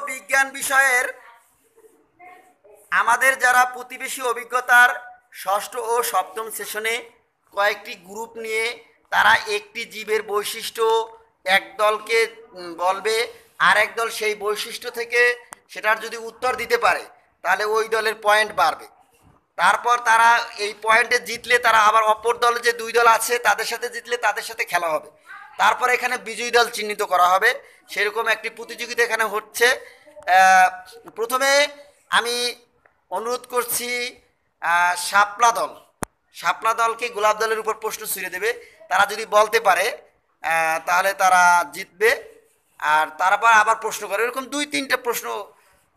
বিজ্ঞান বিষয়ের আমাদের যারা প্রতিবেশী অভিজ্ঞতার ষষ্ঠ ও সপ্তম সেশনে কয়েকটি গ্রুপ নিয়ে তারা একটি জীবের বৈশিষ্ট্য এক দলকে বলবে, আর এক দল সেই বৈশিষ্ট্য থেকে সেটার যদি উত্তর দিতে পারে তাহলে ওই দলের পয়েন্ট বাড়বে। তারপর তারা এই পয়েন্টে জিতলে তারা আবার অপর দলে যে দুই দল আছে তাদের সাথে জিতলে তাদের সাথে খেলা হবে। তারপর এখানে বিজয়ী দল চিহ্নিত করা হবে। সেরকম একটি প্রতিযোগিতা এখানে হচ্ছে। প্রথমে আমি অনুরোধ করছি শাপলা দলকে গোলাপ দলের উপর প্রশ্ন ছুড়ে দেবে। তারা যদি বলতে পারে তাহলে তারা জিতবে, আর তারপর আবার প্রশ্ন করে এরকম 2-3টা প্রশ্ন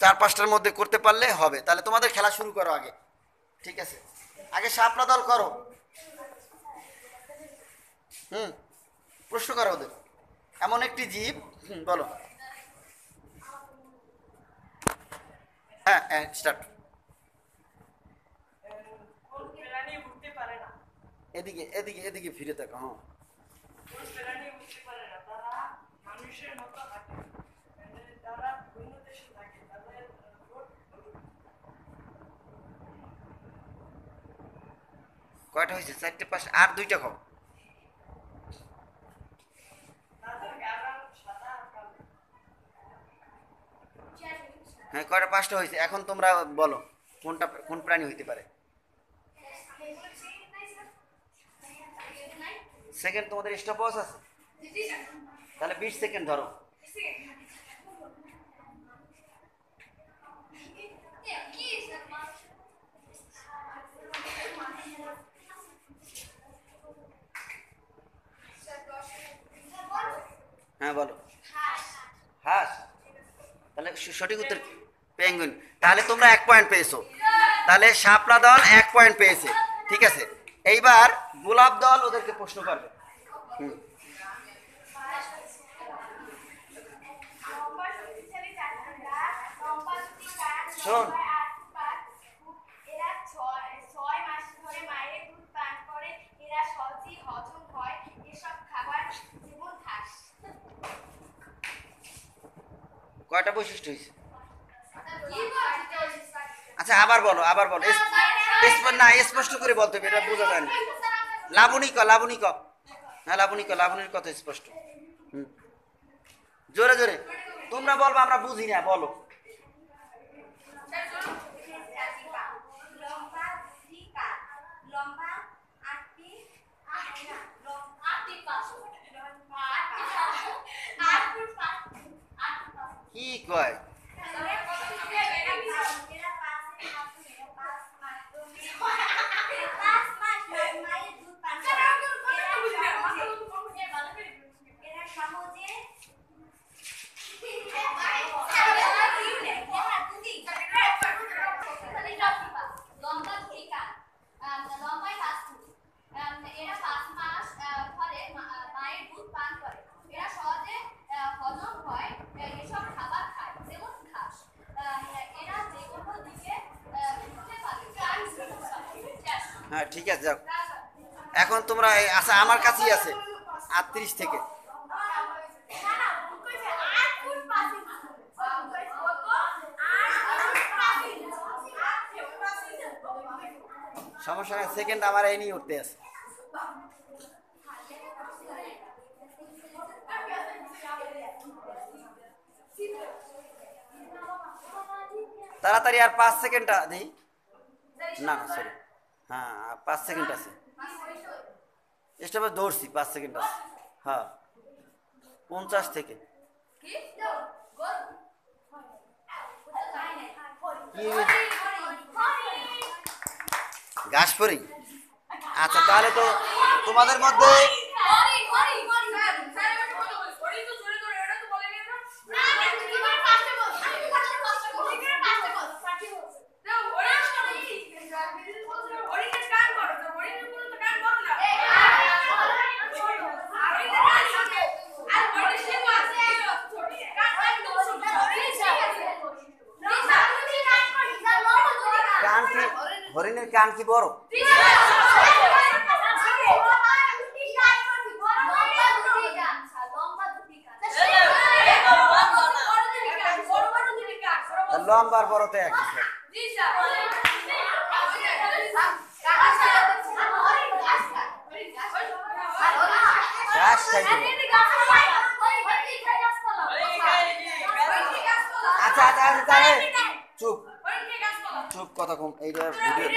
4-5টার মধ্যে করতে পারলে হবে। তাহলে তোমাদের খেলা শুরু করো আগে, ঠিক আছে? আগে শাপলা দল করো। প্রশ্ন করো ওদের। এমন একটি জীব, বলো। হ্যাঁ স্টার্ট। এদিকে এদিকে এদিকে ফিরে থাকো। হ্যাঁ, কয়টা হয়েছে? 4টে 5, আর 2টা খাও। হ্যাঁ, কয়টা? 5টা হয়েছে। এখন তোমরা বলো কোনটা কোন প্রাণী হইতে পারে। সেকেন্ড তোমাদের স্টপ ওয়াচ আছে, তাহলে 20 সেকেন্ড ধরো। হ্যাঁ বলো। হাঁস। তাহলে সঠিক উত্তর পেঙ্গুইন। তাহলে তোমরা 1 পয়েন্ট পেয়েছো। তাহলে শাপলা দল 1 পয়েন্ট পেয়েছে, ঠিক আছে? এইবার গোলাপ দল ওদেরকে প্রশ্ন করবে। শোন, কয়টা বৈশিষ্ট্য হয়েছে? আচ্ছা আবার বলো, আবার বলো। না, স্পষ্ট করে বলতে হবে, এটা বোঝা যায় না। লাবণী ক। হ্যাঁ লাবণীর কথা স্পষ্ট। জোরে জোরে তোমরা বলবো, আমরা বুঝি না, বলো। কি কয়? হ্যাঁ ঠিক আছে, যাও। এখন তোমরা আচ্ছা, আমার কাছেই আছে 38 থেকে। সমস্যা নাই, সেকেন্ড আমার এই নিয়ে উঠতে আছে। তাড়াতাড়ি, আর 5 সেকেন্ডটা দিই। না সরি, হ্যাঁ 5 সেকেন্ড আছে। স্টপে দৌড়ছি, 5 সেকেন্ড আছে। হ্যাঁ 50 থেকে। ঘাসফড়িং। আচ্ছা তাহলে তো তোমাদের মধ্যে হরিণের কান কি বড়? লম্বার বড়তে একই স্যার। ঘাস খাইতে হবে। আচ্ছা আচ্ছা আচ্ছা চুপ চুপ কথা কম এইটা ভিডিও